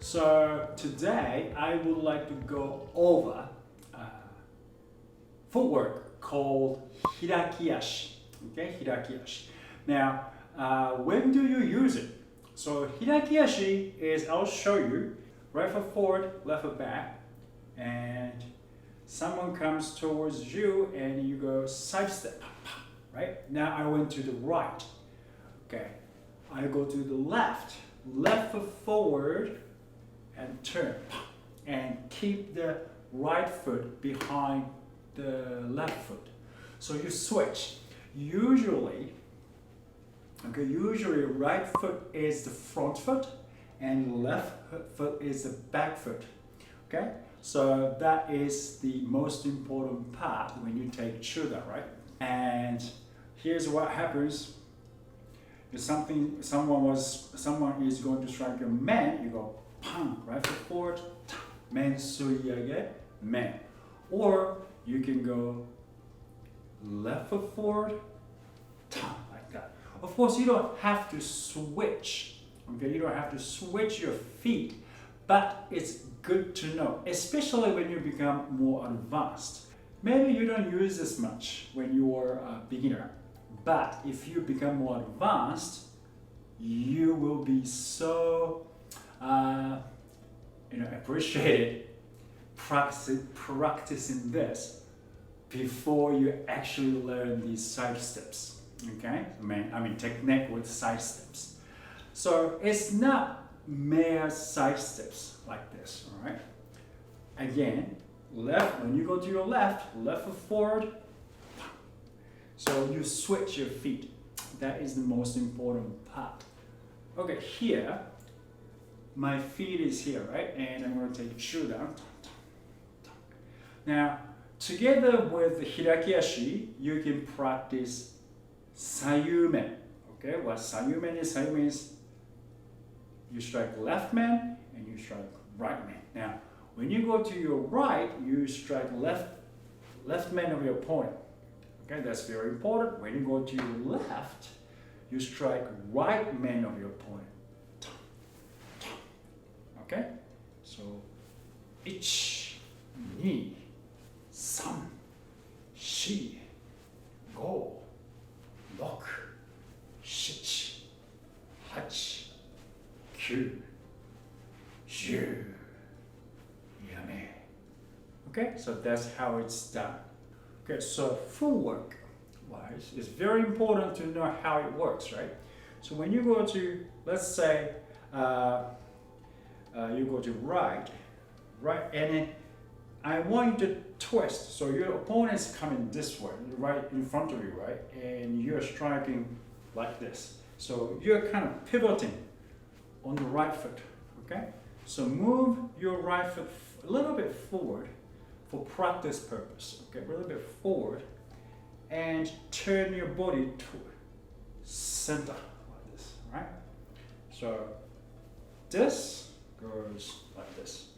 So today I would like to go over footwork called Hiraki Ashi. Okay, Hiraki Ashi. Now, when do you use it? So Hiraki Ashi is, I'll show you, right foot forward, left foot back, and someone comes towards you and you go side step, right? Now I went to the right. Okay, I go to the left foot forward and turn, and keep the right foot behind the left foot. So you switch. Usually right foot is the front foot and left foot is the back foot. Okay, so that is the most important part when you take Chuda, right? And here's what happens. If someone is going to strike a man, you go pang, right foot forward, men suiage, men. Or you can go left foot forward, like that. Of course, you don't have to switch. Okay, you don't have to switch your feet, but it's good to know, especially when you become more advanced. Maybe you don't use this much when you are a beginner, but if you become more advanced, you will be so appreciated practicing this before you actually learn these side steps. Okay, I mean technique with side steps. So it's not mere side steps like this. All right. Again, left. When you go to your left foot forward. So you switch your feet. That is the most important part. Okay, here, my feet is here, right? And I'm going to take Chuda. Now, together with the Hiraki Ashi, you can practice Sayumen. Okay, what Sayumen is you strike left man and you strike right man. Now, when you go to your right, you strike left man of your opponent. Okay, that's very important. When you go to your left, you strike right man of your opponent. Okay, so 1, 2, 3, 4, 5, 6, 7, 8, 9, 10. Yame. Okay, so that's how it's done. Okay, so footwork wise, it's very important to know how it works, right? So when you go to, let's say, you go to right, and then I want you to twist. So your opponent's coming this way, right in front of you, right? And you're striking like this. So you're kind of pivoting on the right foot, okay? So move your right foot a little bit forward for practice purpose, okay? A little bit forward and turn your body to center like this, right? So this goes like this,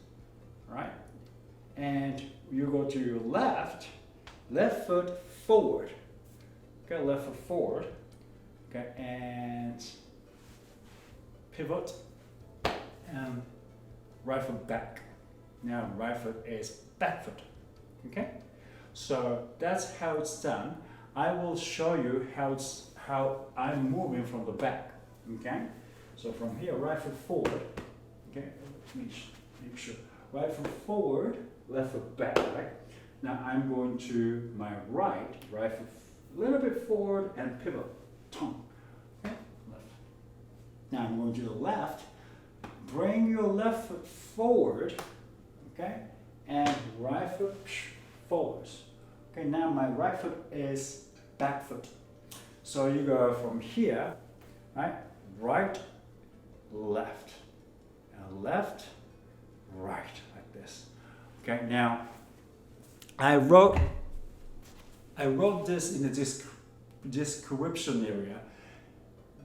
right? And you go to your left foot forward, okay? Left foot forward, okay? And pivot and right foot back. Now right foot is back foot, okay? So that's how it's done. I will show you how I'm moving from the back, okay? So from here, right foot forward, okay? Make sure. Right foot forward, left foot back, right? Now I'm going to my right foot a little bit forward and pivot, tongue, okay? Left. Now I'm going to the left. Bring your left foot forward, okay? And right foot forwards. Okay, now my right foot is back foot. So you go from here, right? Right, left, and left, right, like this. Okay, now I wrote this in the description area.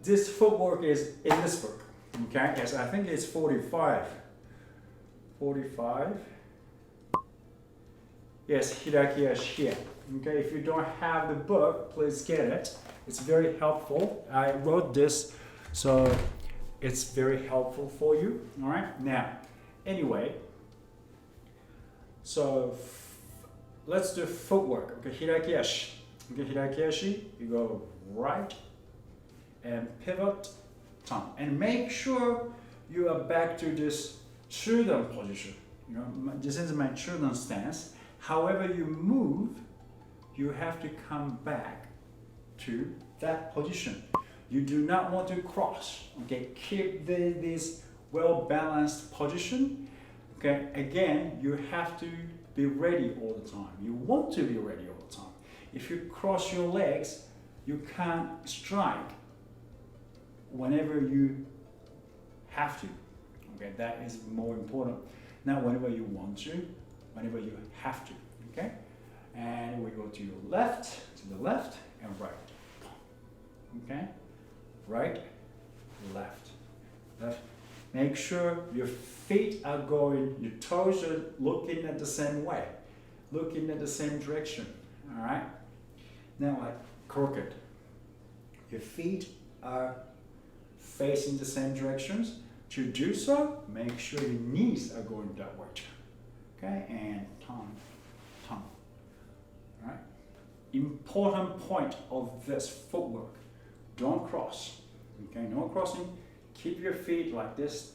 This footwork is in this book. Okay, yes, I think it's 45. 45. Yes, Hiraki Ashi. Okay, if you don't have the book, please get it. It's very helpful. I wrote this, so it's very helpful for you. All right, now anyway, so let's do footwork. Okay, Hiraki Ashi. Okay, Hiraki Ashi, you go right and pivot, turn. And make sure you are back to this children position. You know, this is my children stance. However you move, you have to come back to that position. You do not want to cross. Okay, keep this well-balanced position. Okay, again, you have to be ready all the time. You want to be ready all the time. If you cross your legs, you can't strike whenever you have to. Okay, that is more important. Not whenever you want to, whenever you have to. Okay, and we go to your left, to the left, and right. Okay, right, left, left. Make sure your feet are going, your toes are looking at the same way, looking at the same direction. All right. Now, like crooked, your feet are facing the same directions. To do so, make sure your knees are going that way too. Okay, and turn, turn. All right. Important point of this footwork: don't cross. Okay, no crossing. Keep your feet like this.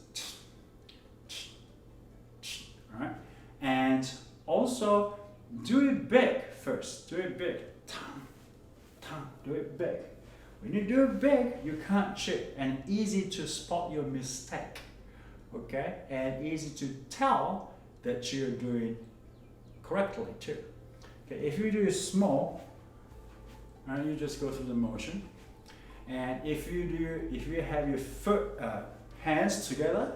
All right, and also do it big first. Do it big. Do it big. When you do it big, you can't chip, and easy to spot your mistake. Okay, and easy to tell that you're doing correctly too. Okay, if you do it small, you just go through the motion. And if you have your hands together,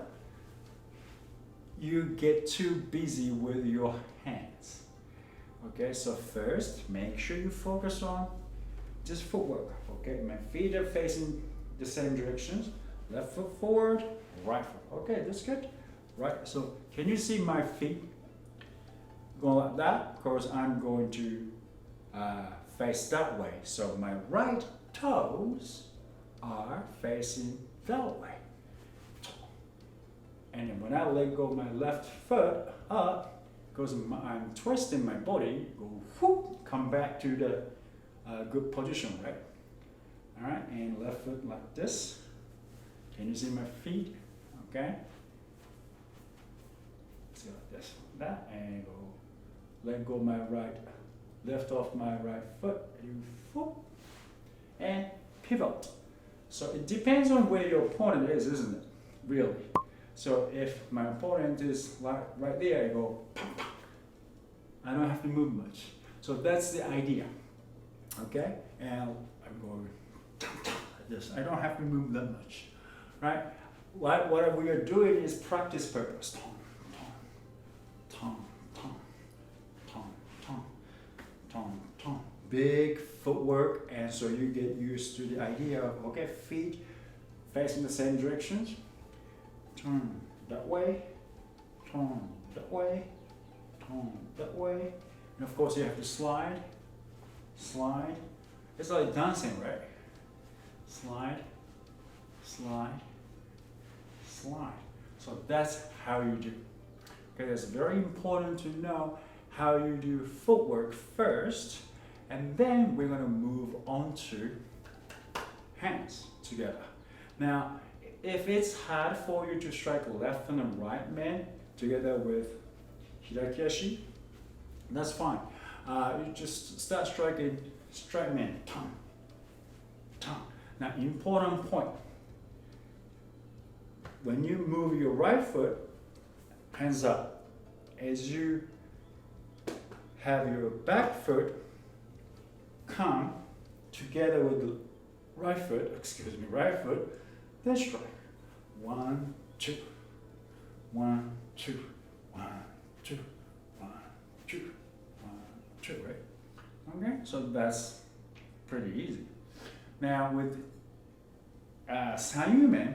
you get too busy with your hands. Okay, so first, make sure you focus on just footwork. Okay, my feet are facing the same directions. Left foot forward, right foot. Okay, that's good. Right, so can you see my feet going like that? Of course, I'm going to face that way. So my right toes are facing that way. And then when I let go my left foot up, because I'm twisting my body, go whoop, come back to the good position, right? All right, and left foot like this. Can you see my feet? Okay. Let's go like this, like that, and go. Let go my right, lift off my right foot, and whoop, and pivot. So it depends on where your opponent is, isn't it? Really. So if my opponent is like right there, I go. I don't have to move much. So that's the idea. Okay, and I'm going like this. I don't have to move that much, right? What we are doing is practice purpose. Big footwork, and so you get used to the idea of, okay, feet facing the same directions. Turn that way, turn that way, turn that way. And of course you have to slide. It's like dancing, right? Slide. So that's how you do. Okay, it's very important to know how you do footwork first, and then we're going to move on to hands together. Now, if it's hard for you to strike left and a right man together with Hiraki Ashi, that's fine. You just start striking straight man, tongue. Now, important point. When you move your right foot, hands up. As you have your back foot come together with the right foot, then strike. 1, 2, 1, 2, 1, 2, 1, 2, 1, 2, right? Okay, so that's pretty easy. Now with Sayumen,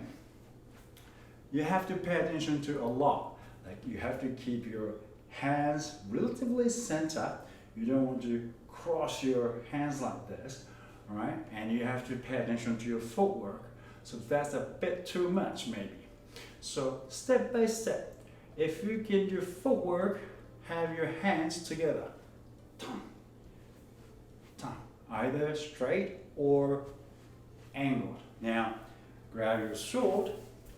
you have to pay attention to a lot. Like you have to keep your hands relatively center. You don't want to cross your hands like this, all right? And you have to pay attention to your footwork. So that's a bit too much maybe. So step by step, if you can do footwork, have your hands together. Tongue, tongue, either straight or angled. Now, grab your sword.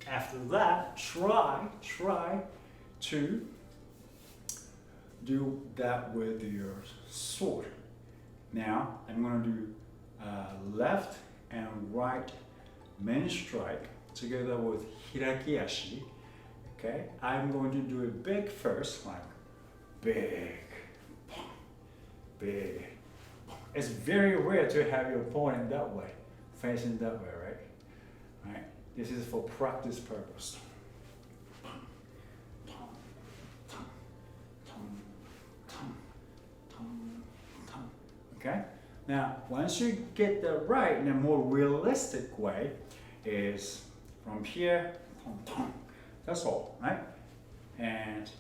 After that, try to do that with your sword. Now, I'm going to do left and right main strike together with Hiraki Ashi. Okay, I'm going to do it big first, like big, big. It's very rare to have your opponent that way, facing that way, right? Right. This is for practice purpose. Okay. Now, once you get that right in a more realistic way, is from here, that's all, right? And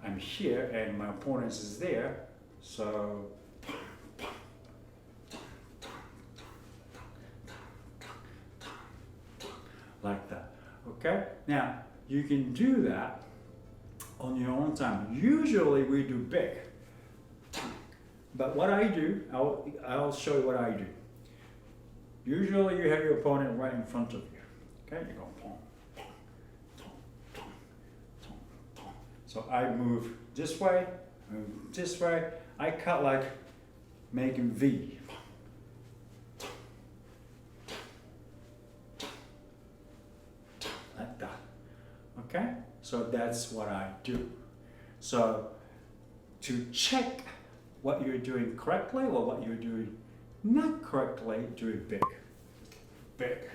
I'm here, and my opponent is there, so like that. Okay. Now you can do that on your own time. Usually we do big. But what I do, I'll show you what I do. Usually you have your opponent right in front of you. Okay, you go pong, pong, pong, pong, pong, pong. So I move this way, move this way. I cut like making V. Like that. Okay, so that's what I do. So to check what you're doing correctly or what you're doing not correctly, do it big, big,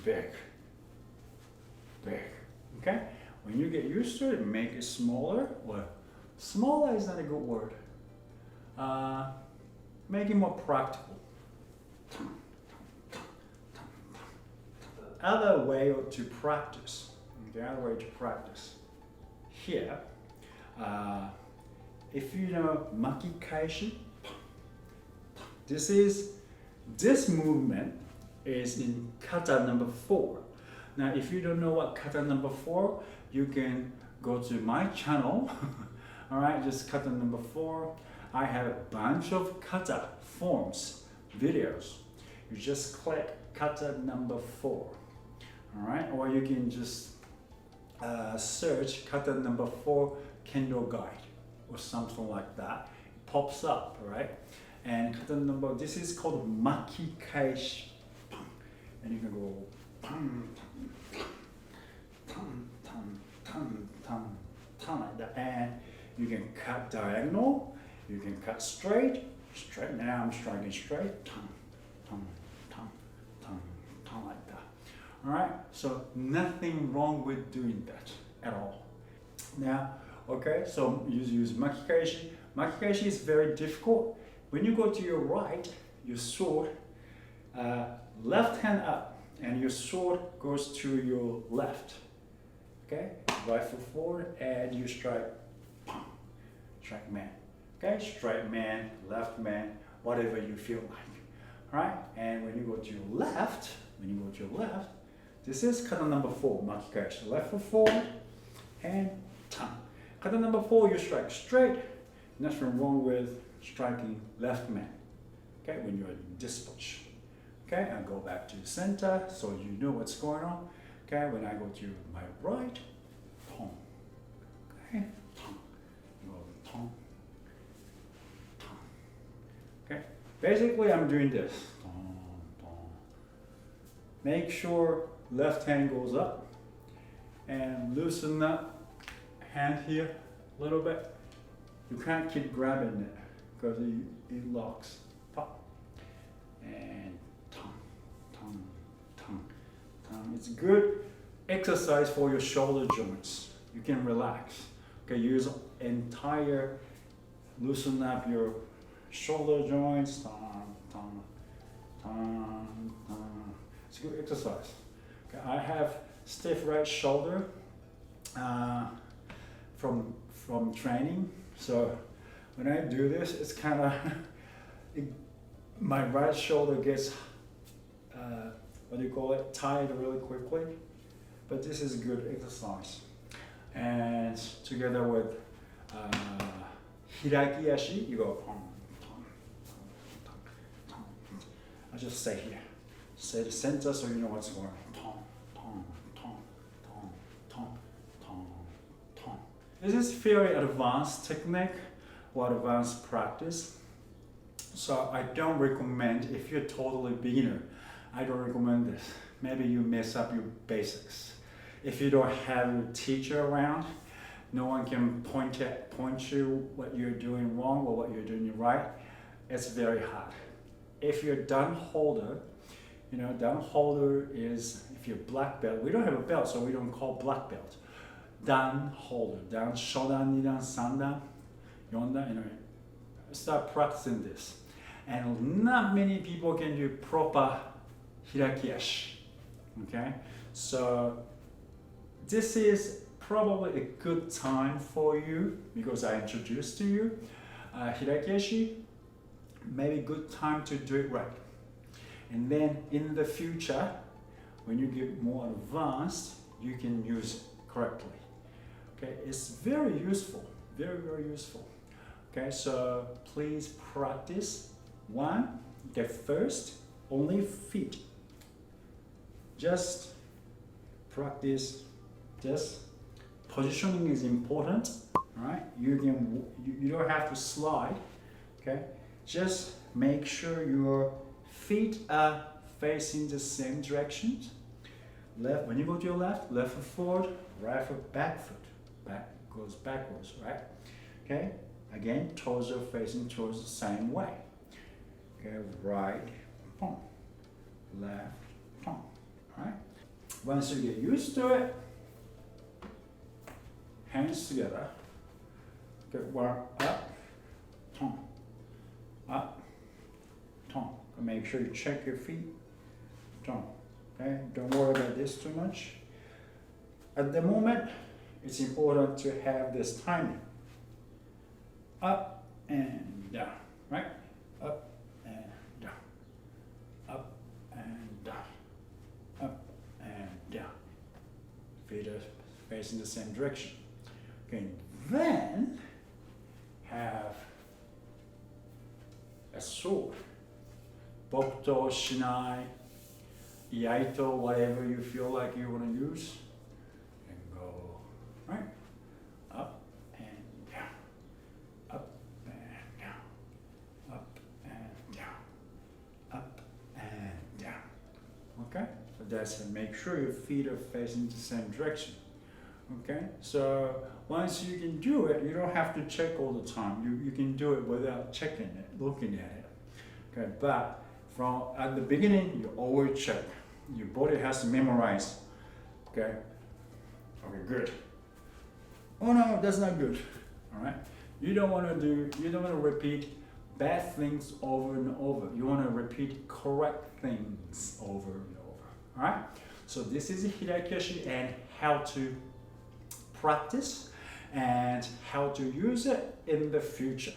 big, big. Okay? When you get used to it, make it smaller. Well, smaller is not a good word. Make it more practical. Other way to practice. The other way to practice. Here. If you know Makikaishi, this movement is in kata number 4. Now, if you don't know what kata number 4, you can go to my channel. All right, just kata number 4. I have a bunch of kata forms videos. You just click kata number 4. All right, or you can just search kata number 4 Kendo Guide or something like that. It pops up, right? And kata number, this is called Makikaishi. And you can go tam, tam, tam, tam, tam, tam, like that. And you can cut diagonal, you can cut straight. Now I'm striking straight. Tam, tam, tam, tam, tam, like that. All right. So nothing wrong with doing that at all. Now, okay. So you use Makikaishi. Makikaishi is very difficult. When you go to your right, your sword, left hand up, and your sword goes to your left. Okay, right foot forward, and you strike, strike man. Okay, strike man, left man, whatever you feel like. All right, and when you go to your left, this is kata number 4, Makikaishi. Left foot forward, and tam. Kata number 4, you strike straight. Nothing wrong with striking left man, okay, when you're in this position. Okay, I go back to the center so you know what's going on. Okay, when I go to my right, tong, okay, tong, you go tong, tong. Okay, basically I'm doing this. Tong, tong. Make sure left hand goes up and loosen that hand here a little bit. You can't keep grabbing it because it locks. Pop. And tongue, tongue, tongue, tongue. It's good exercise for your shoulder joints. You can relax. Okay, use entire, loosen up your shoulder joints. Tongue, tongue, tongue, tongue. It's a good exercise. Okay, I have stiff right shoulder from training. So when I do this, it's kind of, my right shoulder gets, tired really quickly. But this is good exercise. And together with Hiraki Ashi, you go tom, tom, tom, tom, tom. I'll just say here. Say the center so you know what's going on. Tom, tom, tom, tom, tom, tom, tom. This is very advanced technique or advanced practice. So I don't recommend, if you're totally beginner, I don't recommend this. Maybe you mess up your basics. If you don't have a teacher around, no one can point you what you're doing wrong or what you're doing right. It's very hard. If you're dan holder, you know, dan holder is, if you're black belt, we don't have a belt, so we don't call black belt. Dan holder, dan, shodan, nidan, sandan, yondan, you know, start practicing this. And not many people can do proper Hiraki Ashi, okay? So this is probably a good time for you because I introduced to you Hiraki Ashi, maybe good time to do it right. And then in the future, when you get more advanced, you can use it correctly. Okay, it's very useful, very, very useful. Okay, so please practice. One, get first, only feet. Just practice this. Positioning is important, right? You don't have to slide, okay? Just make sure your feet are facing the same directions. Left, when you go to your left, left foot forward, right foot, back goes backwards, right? Okay, again, toes are facing towards the same way. Okay, right, pump, left, pump, all right? Once you get used to it, hands together, okay, one up, tom, up, tom. Make sure you check your feet, tom, okay? Don't worry about this too much. At the moment, it's important to have this timing. Up and down, right? Up and down, up and down, up and down. Feet are facing the same direction. Okay, then have a sword. Bokuto, shinai, iaito, whatever you feel like you want to use. And go, right? Up and down, up and down, up and down, up and down. Okay? So that's it. Make sure your feet are facing the same direction. Okay? So once you can do it, you don't have to check all the time. You can do it without checking it, looking at it. Okay? But from at the beginning, you always check. Your body has to memorize. Okay? Okay, good. Oh no, that's not good. Alright? You don't want to repeat bad things over and over. You want to repeat correct things over and over. Alright? So this is Hiraki Ashi and how to practice and how to use it in the future.